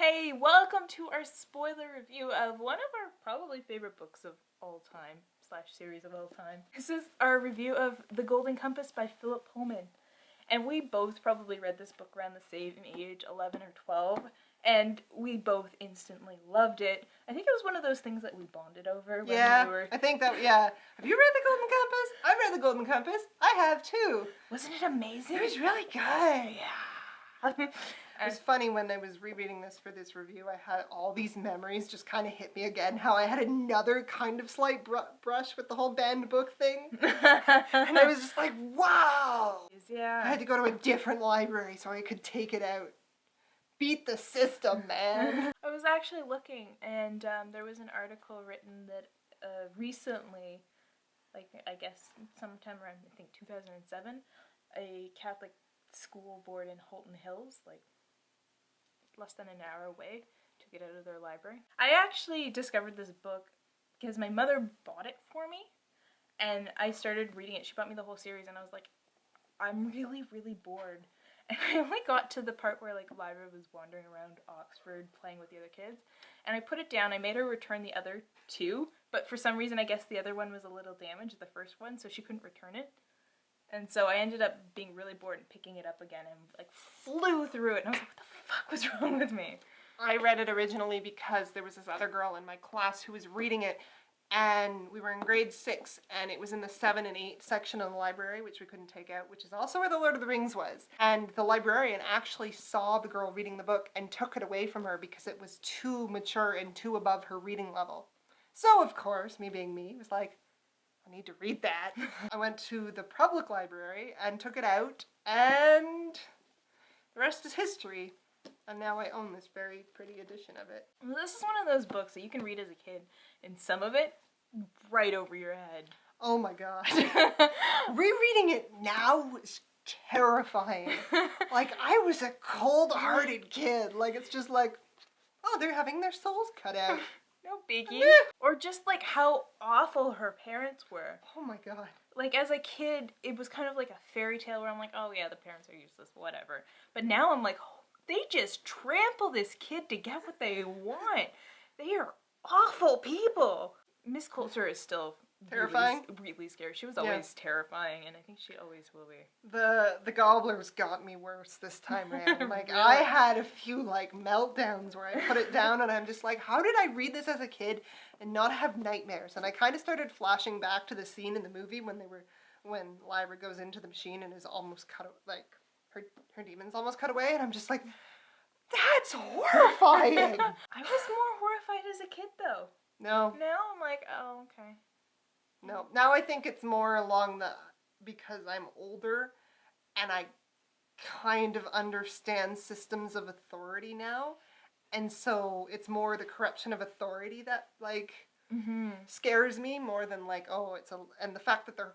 Hey, welcome to our spoiler review of one of our probably favorite books of all time, / series of all time. This is our review of The Golden Compass by Philip Pullman. And we both probably read this book around the same age, 11 or 12, and we both instantly loved it. I think it was one of those things that we bonded over when we were... I think that, yeah. Have you read The Golden Compass? I've read The Golden Compass. I have too. Wasn't it amazing? It was really good. Yeah. It was funny when I was rereading this for this review, I had all these memories just kind of hit me again, how I had another kind of slight brush with the whole banned book thing. And I was just like, wow! Yeah. I had to go to a different library so I could take it out. Beat the system, man. I was actually looking, and there was an article written that recently, like I guess sometime around, I think 2007, a Catholic school board in Holton Hills, like less than an hour away, took it out of their library. I actually discovered this book because my mother bought it for me, and I started reading it. She bought me the whole series, and I was like, I'm really, really bored. And I only got to the part where like Lyra was wandering around Oxford playing with the other kids, and I put it down. I made her return the other two, but for some reason I guess the other one was a little damaged, the first one, so she couldn't return it. And so I ended up being really bored and picking it up again and like flew through it, and I was like, what the fuck was wrong with me? I read it originally because there was this other girl in my class who was reading it, and we were in grade 6, and it was in the 7 and 8 section of the library, which we couldn't take out, which is also where the Lord of the Rings was. And the librarian actually saw the girl reading the book and took it away from her because it was too mature and too above her reading level. So, of course, me being me, was like, I need to read that. I went to the public library and took it out, and the rest is history. And now I own this very pretty edition of it. Well, this is one of those books that you can read as a kid, and some of it right over your head. Oh my god. Rereading it now was terrifying. Like, I was a cold-hearted kid. Like, it's just like, oh, they're having their souls cut out. No biggie. Or just like how awful her parents were. Oh my god. Like as a kid, it was kind of like a fairy tale where I'm like, oh yeah, the parents are useless, whatever. But now I'm like, oh, they just trample this kid to get what they want. They are awful people. Miss Coulter is still terrifying. Really scary. She was always terrifying, and I think she always will be. The gobblers got me worse this time around. Like, really? I had a few, like, meltdowns where I put it down and I'm just like, how did I read this as a kid and not have nightmares? And I kind of started flashing back to the scene in the movie when Lyra goes into the machine and is almost cut, like, her demon's almost cut away, and I'm just like, that's horrifying! I was more horrified as a kid, though. No. Now I'm like, oh, okay. No. Now I think it's more along because I'm older and I kind of understand systems of authority now. And so it's more the corruption of authority that, like, scares me more than, like, and the fact that they're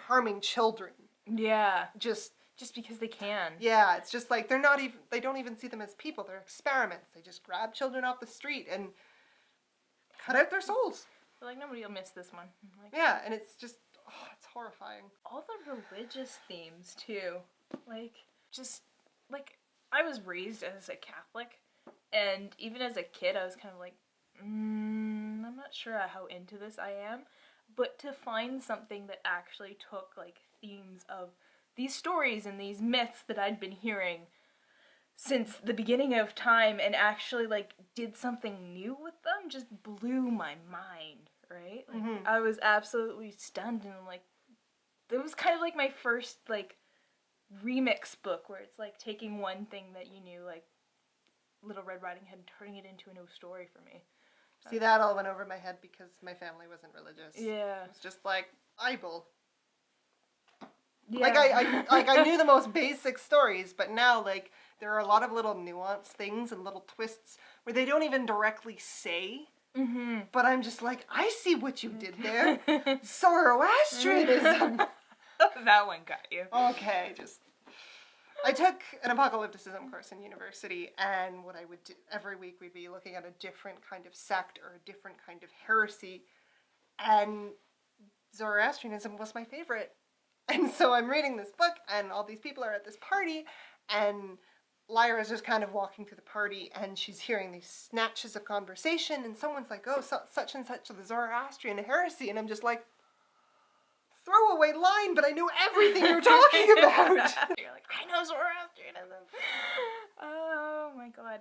harming children. Yeah. Just because they can. Yeah, it's just like, they don't even see them as people. They're experiments. They just grab children off the street and cut out their souls. They're like, nobody will miss this one. Like, yeah, and it's just, it's horrifying. All the religious themes, too. Like, just, like, I was raised as a Catholic, and even as a kid, I was kind of like, I'm not sure how into this I am, but to find something that actually took, like, themes of these stories and these myths that I'd been hearing since the beginning of time and actually, like, did something new with them just blew my mind, right? Like, I was absolutely stunned, and, like, it was kind of like my first, like, remix book where it's, like, taking one thing that you knew, like, Little Red Riding Hood, and turning it into a new story for me. See, that all went over my head because my family wasn't religious. Yeah. It was just like, Bible. Yeah. Like, I knew the most basic stories, but now, like, there are a lot of little nuance things and little twists where they don't even directly say, but I'm just like, I see what you did there. Zoroastrianism. That one got you. Okay, I took an apocalypticism course in university, and what I would do every week, we'd be looking at a different kind of sect or a different kind of heresy, and Zoroastrianism was my favorite. And so I'm reading this book, and all these people are at this party, and Lyra's just kind of walking through the party, and she's hearing these snatches of conversation, and someone's like, oh, such and such of the Zoroastrian heresy, and I'm just like, throwaway line, but I know everything you're talking about. You're like, I know Zoroastrianism. Oh my god.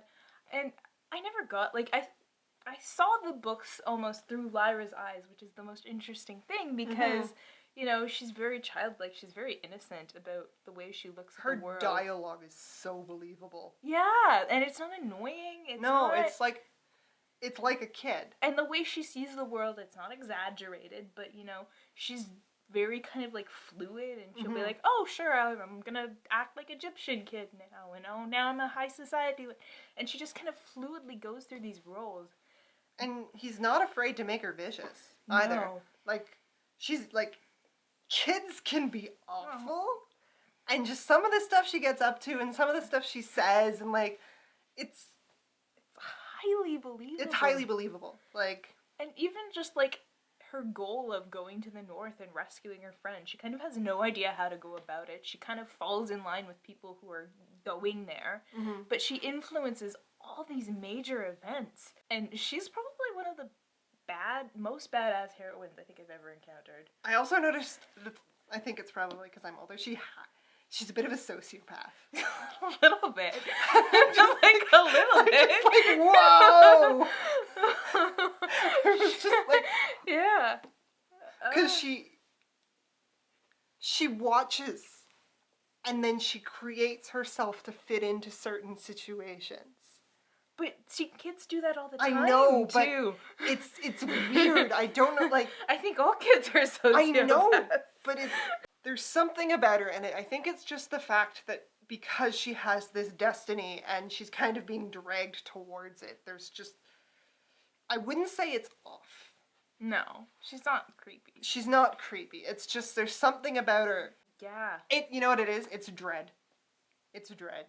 And I never got, like, I saw the books almost through Lyra's eyes, which is the most interesting thing, because, you know, she's very childlike, she's very innocent about the way she looks at the world. Her dialogue is so believable. Yeah, and it's not annoying. It's like a kid. And the way she sees the world, it's not exaggerated, but, you know, she's very kind of, like, fluid, and she'll be like, oh, sure, I'm gonna act like Egyptian kid now, and oh, now I'm a high society, and she just kind of fluidly goes through these roles. And he's not afraid to make her vicious, either. No. Like, she's, like, kids can be awful, and just some of the stuff she gets up to, and some of the stuff she says, and, like, it's highly believable. It's highly believable, like... And even just, like, her goal of going to the north and rescuing her friend, she kind of has no idea how to go about it. She kind of falls in line with people who are going there, but she influences all these major events, and she's probably one of the most badass heroines I think I've ever encountered. I also noticed that, I think it's probably because I'm older, she's a bit of a sociopath. A little bit. Just like a little bit. Just like, whoa! It was just like... Yeah. Because she watches, and then she creates herself to fit into certain situations. But see, kids do that all the time. I know, too. But it's weird. I don't know, like... I think all kids are sociopaths. I know, but there's something about her, and I think it's just the fact that because she has this destiny and she's kind of being dragged towards it, there's just... I wouldn't say it's off. No, she's not creepy. She's not creepy. It's just there's something about her. Yeah. You know what it is? It's dread. It's dread.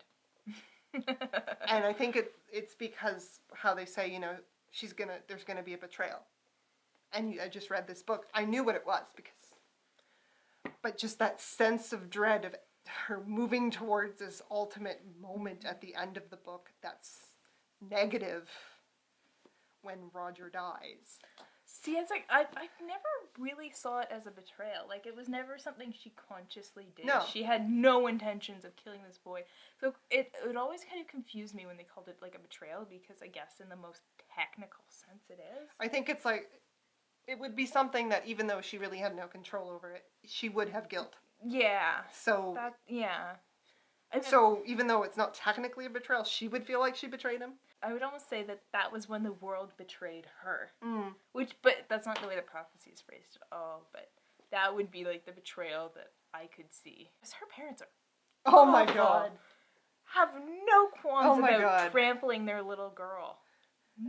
And I think it's because how they say, you know, there's gonna be a betrayal. And I just read this book. I knew what it was but just that sense of dread of her moving towards this ultimate moment at the end of the book that's negative when Roger dies. See, it's like, I never really saw it as a betrayal. Like, it was never something she consciously did. No. She had no intentions of killing this boy. So it always kind of confused me when they called it, like, a betrayal, because I guess in the most technical sense it is. I think it's like, it would be something that even though she really had no control over it, she would have guilt. Yeah. So... yeah. So even though it's not technically a betrayal, she would feel like she betrayed him? I would almost say that was when the world betrayed her. But that's not the way the prophecy is phrased at all, but that would be like the betrayal that I could see. Because her parents are... Oh my god. Have no qualms about God. trampling their little girl.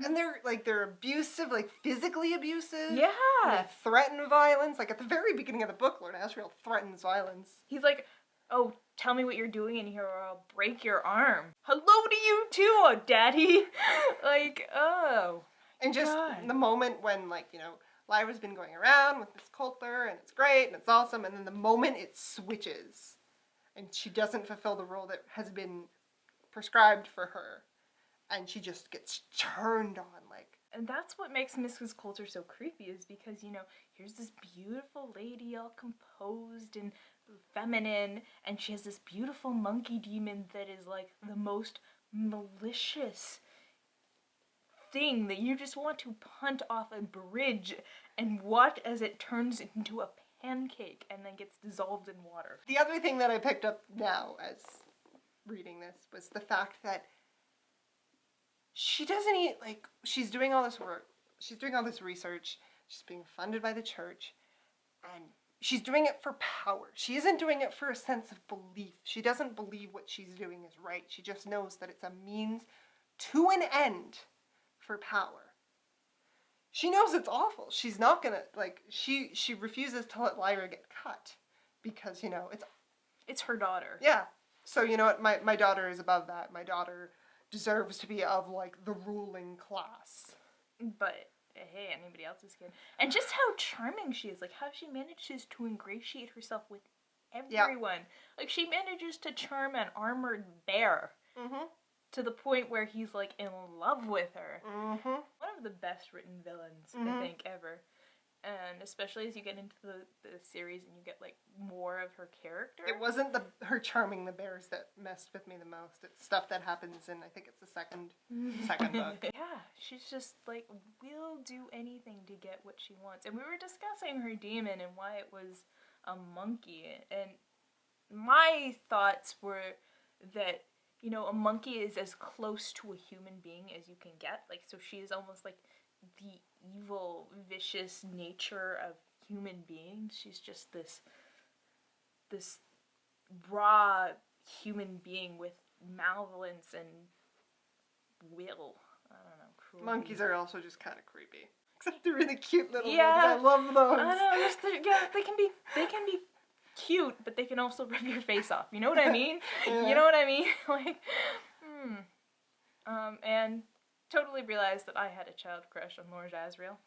And they're abusive, like physically abusive. Yeah. They threaten violence. Like at the very beginning of the book, Lord Asriel threatens violence. He's like, oh, tell me what you're doing in here or I'll break your arm. Hello to you too, oh, daddy. Like, oh. And just God. the moment when, like, you know, Lyra's been going around with this culter and it's great and it's awesome, and then the moment it switches and she doesn't fulfill the role that has been prescribed for her, and she just gets turned on, like. And that's what makes Mrs. Coulter so creepy, is because, you know, here's this beautiful lady all composed and feminine, and she has this beautiful monkey demon that is, like, the most malicious thing that you just want to punt off a bridge and watch as it turns into a pancake and then gets dissolved in water. The other thing that I picked up now as reading this was the fact that she doesn't she's doing all this work, she's doing all this research, she's being funded by the church, and she's doing it for power. She isn't doing it for a sense of belief. She doesn't believe what she's doing is right. She just knows that it's a means to an end for power. She knows it's awful. She's not gonna, she refuses to let Lyra get cut because, you know, it's her daughter. Yeah. So, you know what, my daughter is above that. My daughter deserves to be of, like, the ruling class. But, hey, anybody else's kid. And just how charming she is. Like, how she manages to ingratiate herself with everyone. Yeah. Like, she manages to charm an armored bear. Mm-hmm. To the point where he's like in love with her. Mm-hmm. One of the best written villains, I think, ever. And especially as you get into the series and you get like more of her character. It wasn't her charming the bears that messed with me the most. It's stuff that happens in, I think it's the second book. Yeah, she's just like, will do anything to get what she wants. And we were discussing her demon and why it was a monkey. And my thoughts were that, you know, a monkey is as close to a human being as you can get. Like, so she is almost like the evil, vicious nature of human beings. She's just this raw human being with malevolence and will. I don't know. Cruelty. Monkeys are also just kind of creepy. Except they're really cute little ones. Yeah. I love those. I don't know. Yeah, they can be cute, but they can also rip your face off. You know what I mean? Yeah. You know what I mean? Like, and totally realized that I had a child crush on Laura Jazriel.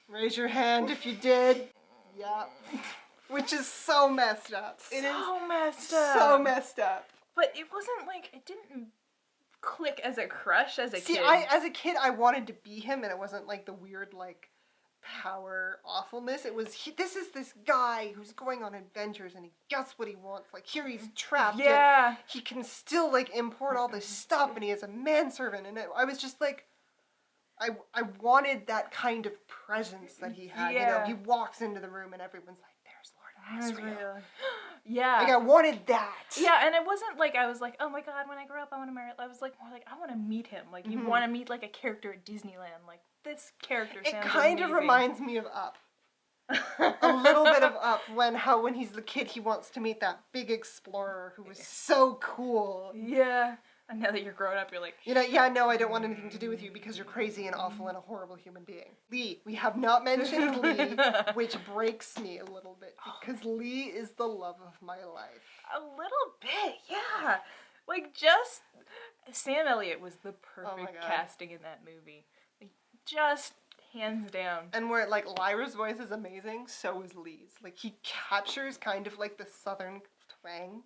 Raise your hand if you did. Yeah. Which is so messed up. It is messed up. so messed up. But it wasn't like, it didn't click as a crush as a kid. See, as a kid, I wanted to be him, and it wasn't like the weird, like, power awfulness. It was, this is this guy who's going on adventures, and he gets what he wants. Like, here he's trapped. Yeah. Yet he can still, like, import all this stuff, and he has a manservant, and I was just like, I wanted that kind of presence that he had. Yeah. You know, he walks into the room, and everyone's like, there's Lord Asriel. Yeah. Like, I wanted that. Yeah, and it wasn't like I was like, oh my god, when I grow up I want to marry. I was like more like, I want to meet him. Like, you want to meet like a character at Disneyland. Like, this character sounds It kind of reminds me of Up. A little bit of Up, when he's the kid, he wants to meet that big explorer who was so cool. Yeah. And now that you're grown up, you're like, You know, yeah, no, I don't want anything to do with you because you're crazy and awful and a horrible human being. Lee, we have not mentioned Lee, which breaks me a little bit because Lee is the love of my life. a little bit, yeah. Like, just Sam Elliott was the perfect God. casting in that movie. Like, just hands down. And where, like, Lyra's voice is amazing, so is Lee's. Like, he captures kind of, like, the southern twang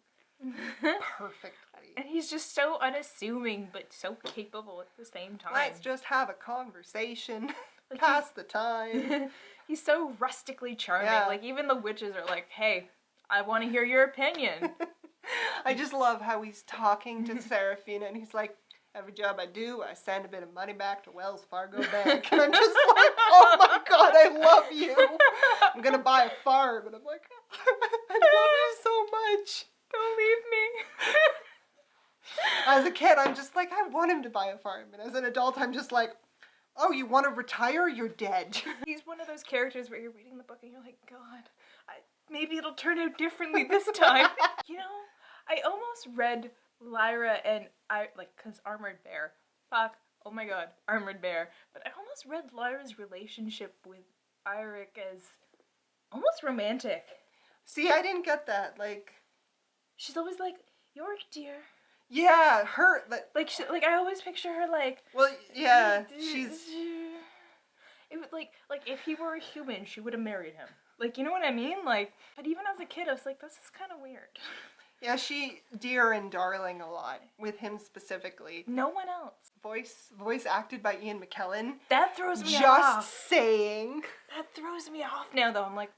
perfectly. And he's just so unassuming, but so capable at the same time. Let's just have a conversation, Like, pass the time. He's so rustically charming. Yeah. Like, even the witches are like, hey, I want to hear your opinion. I just love how he's talking to Serafina, and he's like, every job I do, I send a bit of money back to Wells Fargo Bank. And I'm just like, oh my god, I love you. I'm gonna buy a farm. And I'm like, I love you so much. Don't leave me. As a kid, I'm just like, I want him to buy a farm. And as an adult, I'm just like, oh, you want to retire? You're dead. He's one of those characters where you're reading the book and you're like, God, maybe it'll turn out differently this time. You know, I almost read Lyra and because Armored Bear. Fuck. Oh my god, Armored Bear. But I almost read Lyra's relationship with Eirik as almost romantic. See, I didn't get that. Like, She's always like, York, dear. yeah, her. Like I always picture her like. Well, yeah, she's. It was like if he were a human, she would have married him. Like, you know what I mean? Like, but even as a kid, I was like, this is kind of weird. Yeah, she dear and darling a lot with him specifically. No one else. Voice acted by Ian McKellen. That throws me off. Just saying. That throws me off now, though. I'm like,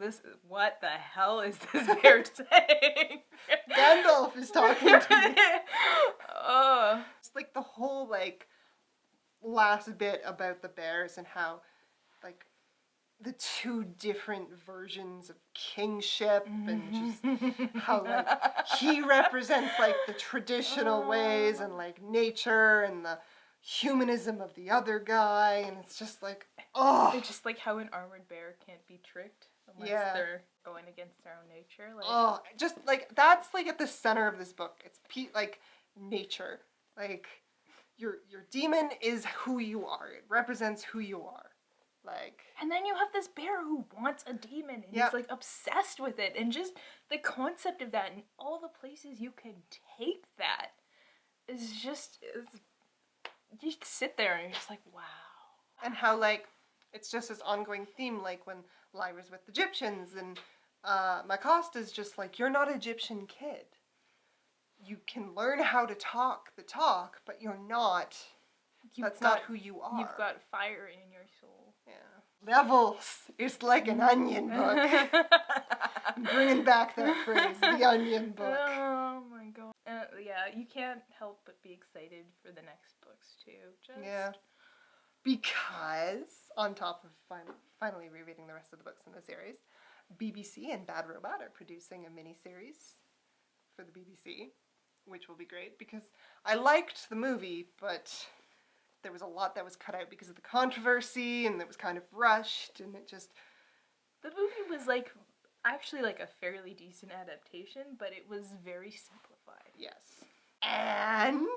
what the hell is this bear saying? Gandalf is talking to me. Oh. It's like the whole, like, last bit about the bears and how, like, the two different versions of kingship and just how, like, he represents, like, the traditional ways and, like, nature and the humanism of the other guy, and it's just like, oh. It's just like how an armored bear can't be tricked unless they're going against their own nature. Like, oh, just, like, that's, like, at the center of this book. It's, like, nature. Like, your demon is who you are. It represents who you are. Like, and then you have this bear who wants a demon and he's like obsessed with it, and just the concept of that and all the places you can take that is just you sit there and you're just like, wow. And how, like, it's just this ongoing theme, like when Lyra's with the Egyptians and Macosta's just like, you're not Egyptian kid. you can learn how to talk the talk, but you're not. That's not who you are. You've got fire in your soul. Yeah. Levels. It's like an onion book. I'm bringing back that phrase, the onion book. Oh my god. Yeah, you can't help but be excited for the next books too. Yeah. Because, on top of finally rereading the rest of the books in the series, BBC and Bad Robot are producing a mini-series for the BBC, which will be great, because I liked the movie, but there was a lot that was cut out because of the controversy, and it was kind of rushed, and it just... The movie was actually a fairly decent adaptation, but it was very simplified. Yes. And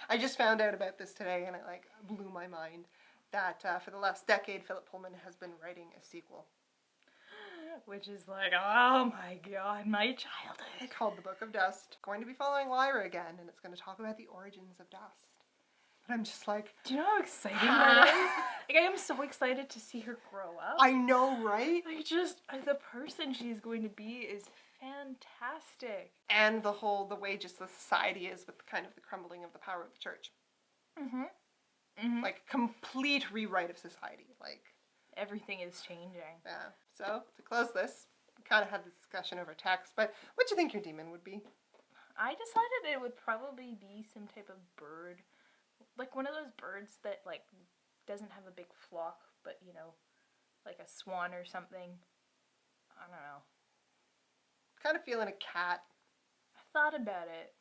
I just found out about this today, and it blew my mind, that for the last decade, Philip Pullman has been writing a sequel. Which is oh my god, my childhood. Called The Book of Dust. Going to be following Lyra again, and it's going to talk about the origins of dust. But I'm just do you know how exciting that is? I am so excited to see her grow up. I know, right? The person she's going to be is fantastic. And the way just the society is with kind of the crumbling of the power of the church. Mm-hmm. Mm-hmm. Complete rewrite of society. Everything is changing. Yeah. So, to close this, we kind of had this discussion over text, but what do you think your demon would be? I decided it would probably be some type of bird. One of those birds that, doesn't have a big flock, but, a swan or something. I don't know. Kind of feeling a cat. I thought about it.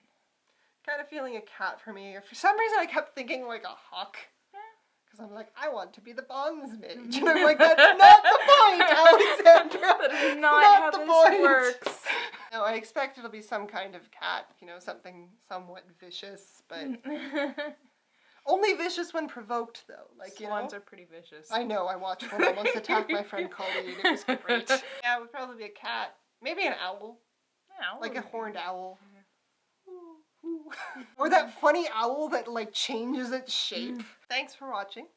Kind of feeling a cat for me. For some reason, I kept thinking a hawk. Because I'm I want to be the bondsmidge. And I'm that's not the point, Alexandra. That is not how this works. No, I expect it'll be some kind of cat, something somewhat vicious, but... Only vicious when provoked, though. Swans are pretty vicious. I know, I watched one almost attack my friend Colleen. It was great. Yeah, it would probably be a cat. Maybe an owl. Yeah, a horned owl. Or that funny owl that changes its shape. Thanks for watching.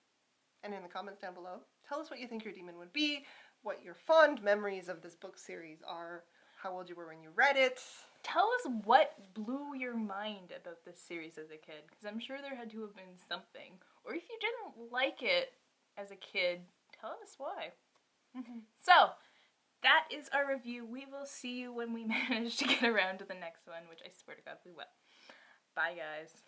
And in the comments down below, tell us what you think your demon would be, what your fond memories of this book series are, how old you were when you read it. Tell us what blew your mind about this series as a kid, because I'm sure there had to have been something. Or if you didn't like it as a kid, tell us why. So, that is our review. We will see you when we manage to get around to the next one, which I swear to God we will. Bye, guys.